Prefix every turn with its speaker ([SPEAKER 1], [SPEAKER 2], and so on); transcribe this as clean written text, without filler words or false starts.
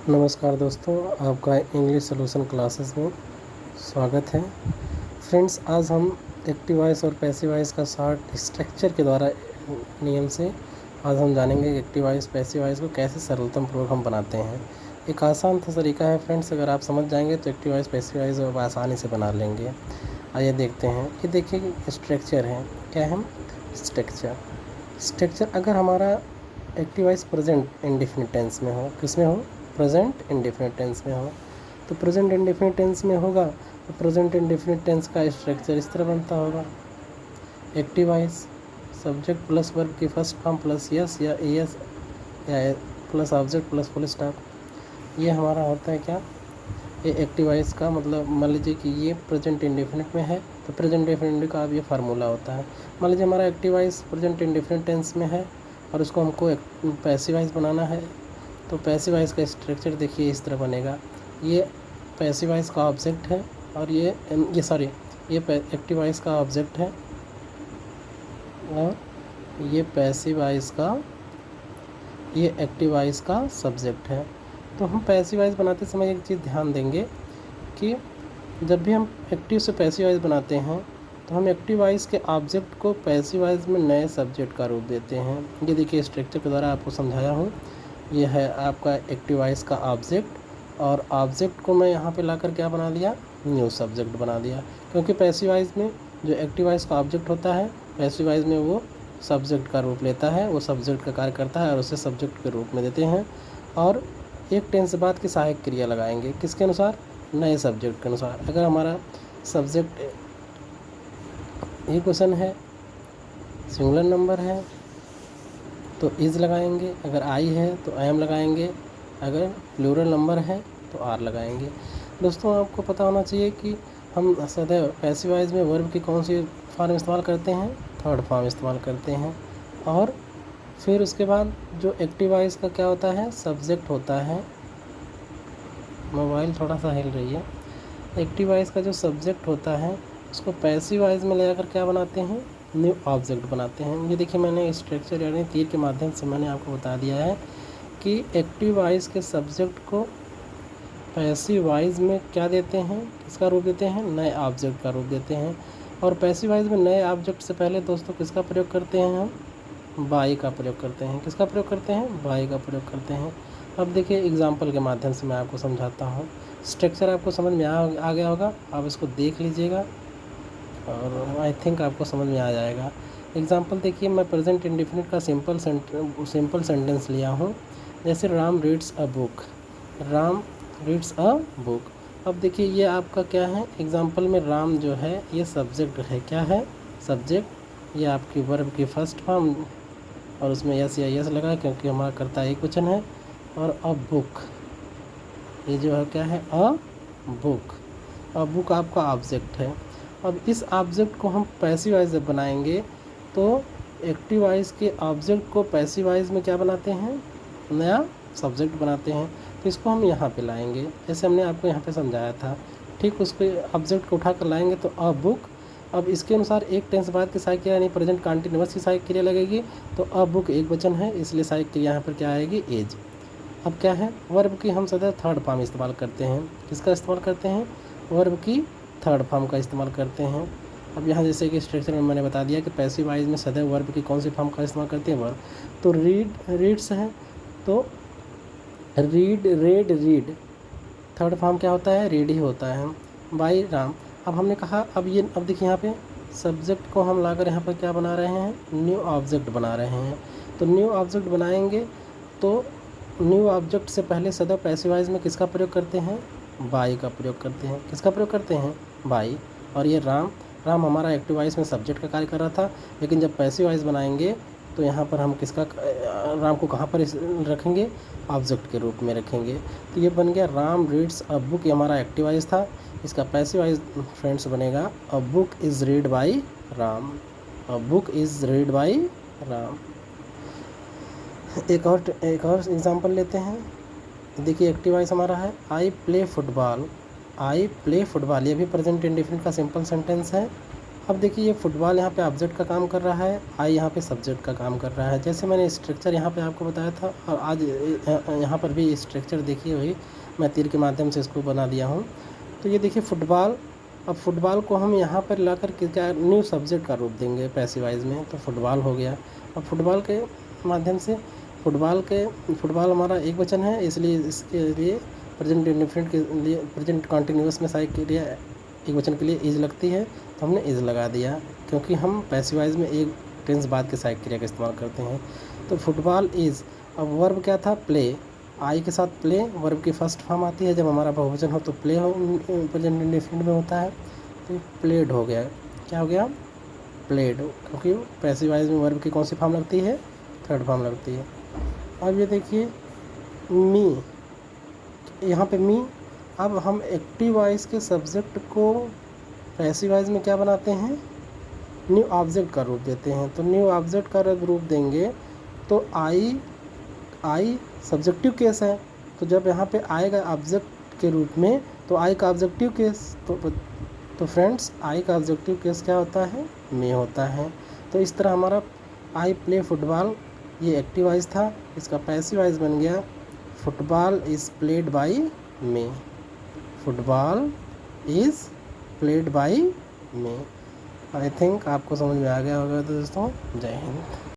[SPEAKER 1] नमस्कार दोस्तों, आपका इंग्लिश सॉल्यूशन क्लासेस में स्वागत है। फ्रेंड्स, आज हम एक्टिव वॉइस और पैसिव वॉइस का शॉर्ट स्ट्रक्चर के द्वारा नियम से आज हम जानेंगे कि एक्टिव वॉइस पैसिव वॉइस को कैसे सरलतम पूर्वक हम बनाते हैं। एक आसान तरीका है फ्रेंड्स, अगर आप समझ जाएंगे तो एक्टिव वॉइस पैसिव वॉइस आप आसानी से बना लेंगे। आइए देखते हैं। ये देखिए स्ट्रक्चर है, क्या है स्ट्रक्चर। अगर हमारा active voice present indefinite tense में हो, किस में हो, प्रेजेंट इंडेफिनिट टेंस में हो, तो प्रेजेंट इंडेफिनिट टेंस में होगा तो प्रेजेंट इंडेफिनिट टेंस का स्ट्रक्चर इस तरह बनता होगा। Active voice subject plus verb की फर्स्ट फॉर्म प्लस यस या एस या plus object plus full stop. ये हमारा होता है क्या, ये एक्टिव वॉइस का मतलब। मान लीजिए कि ये प्रेजेंट इंडेफिनिट में है तो प्रेजेंट इंडेफिनिट का अब ये फार्मूला होता है। मान लीजिए हमारा active voice present indefinite tense में है और उसको हमको पैसिव वॉइस बनाना है, तो पैसिव वॉइस का स्ट्रक्चर देखिए इस तरह बनेगा। ये पैसिव वॉइस का ऑब्जेक्ट है और ये एक्टिव वॉइस का ऑब्जेक्ट है और ये पैसिव वॉइस का, ये एक्टिव वॉइस का सब्जेक्ट है। तो हम पैसिव वॉइस बनाते समय एक चीज़ ध्यान देंगे कि जब भी हम एक्टिव से पैसिव वॉइस बनाते हैं तो हम एक्टिव वॉइस के ऑब्जेक्ट को पैसिव वॉइस में नए सब्जेक्ट का रूप देते हैं। ये देखिए स्ट्रक्चर के द्वारा आपको समझाया हूँ। ये है आपका एक्टिव वॉइस का ऑब्जेक्ट और ऑब्जेक्ट को मैं यहाँ पे लाकर क्या बना दिया, न्यू सब्जेक्ट बना दिया। क्योंकि पैसिव वॉइस में जो एक्टिव वॉइस का ऑब्जेक्ट होता है, पैसिव वॉइस में वो सब्जेक्ट का रूप लेता है, वो सब्जेक्ट का कार्य करता है और उसे सब्जेक्ट के रूप में देते हैं। और एक टेंस बाद की सहायक क्रिया लगाएंगे, किसके अनुसार, नए सब्जेक्ट के अनुसार। अगर हमारा सब्जेक्ट ये क्वेश्चन है, सिंगुलर नंबर है तो इज़ लगाएंगे, अगर आई है तो एम लगाएंगे, अगर प्लूरल नंबर है तो आर लगाएंगे। दोस्तों, आपको पता होना चाहिए कि हम सदैव पैसिव वॉइस में वर्ब की कौन सी फॉर्म इस्तेमाल करते हैं, थर्ड फॉर्म इस्तेमाल करते हैं। और फिर उसके बाद जो एक्टिव वॉइस का क्या होता है, सब्जेक्ट होता है। मोबाइल थोड़ा सा हिल रही है। एक्टिव वॉइस का जो सब्जेक्ट होता है उसको पैसिव वॉइस में ले जाकर क्या बनाते हैं, न्यू ऑब्जेक्ट बनाते हैं। ये देखिए मैंने स्ट्रक्चर यानी तीर के माध्यम से मैंने आपको बता दिया है कि एक्टिव वॉइस के सब्जेक्ट को पैसिव वॉइस में क्या देते हैं, किसका रूप देते हैं, नए ऑब्जेक्ट का रूप देते हैं। और पैसिव वॉइस में नए ऑब्जेक्ट से पहले दोस्तों किसका प्रयोग करते हैं, हम बाई का प्रयोग करते हैं। किसका प्रयोग करते हैं, बाई का प्रयोग करते हैं। अब देखिए एग्जाम्पल के माध्यम से मैं आपको समझाता हूँ। स्ट्रक्चर आपको समझ में आ गया होगा, आप इसको देख लीजिएगा और आई थिंक आपको समझ में आ जाएगा। एग्जाम्पल देखिए, मैं प्रेजेंट इंडेफिनिट का सिंपल सेंटेंस लिया हूँ। जैसे Ram reads a book, Ram reads a book. अब देखिए ये आपका क्या है, एग्जाम्पल में राम जो है ये सब्जेक्ट है, क्या है, सब्जेक्ट। ये आपकी वर्ब की फर्स्ट फॉर्म और उसमें यस या यस लगा क्योंकि हमारा करता एक वचन है। और अ बुक, ये जो है क्या है, अ बुक। अ बुक आपका ऑब्जेक्ट है। अब इस ऑब्जेक्ट को हम पैसिव वॉइस जब बनाएंगे तो एक्टिव वॉइस के ऑब्जेक्ट को पैसिव वॉइस में क्या बनाते हैं, नया सब्जेक्ट बनाते हैं। तो इसको हम यहाँ पे लाएंगे, जैसे हमने आपको यहाँ पे समझाया था। ठीक उसको ऑब्जेक्ट को उठा कर लाएंगे तो अ बुक। अब इसके अनुसार एक टेंस बाद की सहायक क्रिया यानी प्रेजेंट कॉन्टिन्यूअस की सहायक क्रिया लगेगी। तो अ बुक एक वचन है इसलिए सहायक क्रिया यहाँ पर क्या आएगी, एज। अब क्या है, वर्ब की हम सदैव थर्ड फॉर्म इस्तेमाल करते हैं। किसका इस्तेमाल करते हैं, वर्ब की थर्ड फॉर्म का इस्तेमाल करते हैं। अब यहाँ जैसे कि स्ट्रक्चर में मैंने बता दिया कि पैसिव वॉइस में सदैव वर्ब की कौन सी फॉर्म का इस्तेमाल करते हैं, वर्ब। तो रीड्स है तो read, red, read. Third form क्या होता है, रीड ही होता है, बाई राम। अब हमने कहा अब देखिए यहाँ पे सब्जेक्ट को हम लाकर यहाँ पर क्या बना रहे हैं, न्यू ऑब्जेक्ट बना रहे हैं। तो न्यू ऑब्जेक्ट बनाएंगे तो न्यू ऑब्जेक्ट से पहले सदैव पैसिव वॉइस में किसका प्रयोग करते हैं, बाई का प्रयोग करते हैं। किसका प्रयोग करते हैं, बाई। और ये राम, राम हमारा एक्टिव वॉइस में सब्जेक्ट का कार्य कर रहा था, लेकिन जब पैसिव वॉइस बनाएंगे तो यहाँ पर हम किसका, राम को कहाँ पर रखेंगे, ऑब्जेक्ट के रूप में रखेंगे। तो ये बन गया राम रीड्स अ बुक, ये हमारा एक्टिव वॉइस था। इसका पैसिव वॉइस फ्रेंड्स बनेगा a book is read by Ram, a book is read by Ram. एक और एग्जांपल लेते हैं। देखिए एक्टिव वॉइस हमारा है I play football, I play football. ये भी प्रेजेंट इंडेफिनिट का सिंपल सेंटेंस है अब देखिए ये फुटबॉल यहाँ पे ऑब्जेक्ट का काम कर रहा है, आई यहाँ पे सब्जेक्ट का काम कर रहा है। जैसे मैंने स्ट्रक्चर यहाँ पे आपको बताया था, और आज यहाँ पर भी स्ट्रक्चर देखिए वही मैं तीर के माध्यम से इसको बना दिया हूँ। तो ये देखिए फुटबॉल, अब फुटबॉल को हम यहाँ पर ला कर के क्या न्यू सब्जेक्ट का रूप देंगे पैसिवाइज में, तो फुटबॉल हो गया। अब फुटबॉल के माध्यम से फुटबॉल हमारा एक वचन है, इसलिए इसके लिए प्रेजेंट इंडेफिनिट के लिए प्रेजेंट कॉन्टिन्यूअस में साइक के लिए एक वचन के लिए इज लगती है, तो हमने इज लगा दिया, क्योंकि हम पैसिवाइज में एक टेंस बाद के सहायक क्रिया का इस्तेमाल करते हैं। तो फुटबॉल इज़, अब वर्ब क्या था, प्ले, आई के साथ प्ले वर्ब की फर्स्ट फॉर्म आती है, जब हमारा बहुवचन हो तो प्ले हो प्रेजेंट इंडेफिनिट में होता है, तो प्लेड हो गया। क्या हो गया, प्लेड, क्योंकि पैसिवाइज में वर्ब की कौन सी फॉर्म लगती है, थर्ड फॉर्म लगती है। अब ये देखिए मी, यहाँ पे मी, अब हम एक्टिव वॉइस के सब्जेक्ट को पैसिव वॉइस में क्या बनाते हैं, न्यू ऑब्जेक्ट का रूप देते हैं। तो न्यू ऑब्जेक्ट का रूप देंगे तो आई सब्जेक्टिव केस है, तो जब यहाँ पे आएगा ऑब्जेक्ट के रूप में तो आई का ऑब्जेक्टिव केस, तो फ्रेंड्स आई का ऑब्जेक्टिव केस क्या होता है, मे होता है। तो इस तरह हमारा आई प्ले फुटबॉल ये एक्टिव वॉइस था, इसका पैसिव वॉइस बन गया football is played by may, football is played by may. I think आपको समझ में आ गया होगा दोस्तों। जय हिंद।